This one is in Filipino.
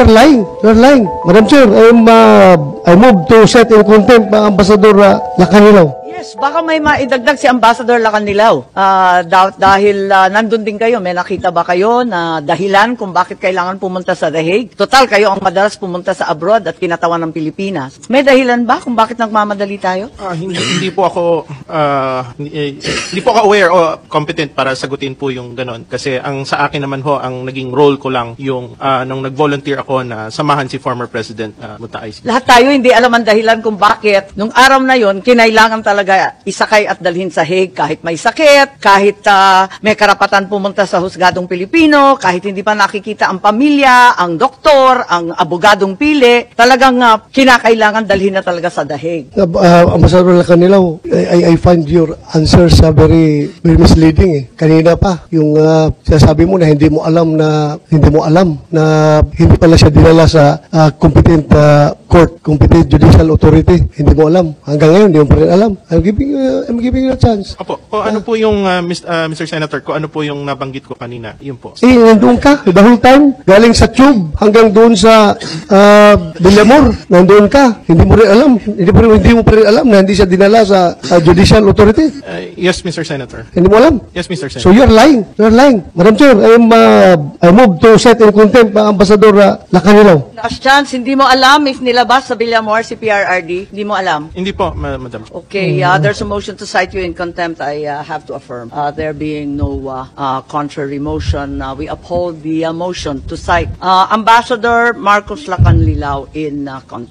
you're lying. You're lying. Madam Chair, I move to set in contempt Ambassador Lacanilaw. Yes, baka may maidagdag si Ambassador Lacanilaw. Dahil nandun din kayo, may nakita ba kayo na dahilan kung bakit kailangan pumunta sa The Hague? Total, kayo ang madalas pumunta sa abroad at kinatawan ng Pilipinas. May dahilan ba kung bakit nagmamadali tayo? Hindi po ako aware o competent para sagutin po yung ganon. Kasi ang sa akin naman ho, ang naging role ko lang yung nung nag-volunteer ako na samahan si former President Mutaay. Lahat tayo hindi alam ang dahilan kung bakit nung araw na yon kinailangan talaga isakay at dalhin sa Hague kahit may sakit, kahit may karapatan pumunta sa husgadong Pilipino, kahit hindi pa nakikita ang pamilya, ang doktor, ang abogadong pili, talagang kinakailangan dalhin na talaga sa The Hague. Ambassador Lacanilaw, I find your answers very misleading. Kanina pa, yung sinasabi mo na hindi mo alam na hindi pala siya dinala sa competent court, competent judicial authority. Hindi mo alam. Hanggang ngayon, hindi mo pa rin alam. I'm giving you a chance. Opo. Kung ano po yung, Mr. Senator, kung ano po yung nabanggit ko kanina, yun po. Nandun ka, the whole time, galing sa tube hanggang doon sa Villamor, nandun ka. Hindi mo pa rin alam na hindi siya dinala sa judicial authority. Yes, Mr. Senator. Hindi mo alam? Yes, Mr. Senator. So you're lying. You're lying. Madam Chair, I move to set in contempt Ambassador Lacanilaw. Last chance, hindi mo alam if nilabas sa Villamor si PRRD? Hindi mo alam? Hindi po, Madam. Okay, there's a motion to cite you in contempt. I have to affirm. There being no contrary motion, we uphold the motion to cite Ambassador Marcos Lacanilaw in contempt.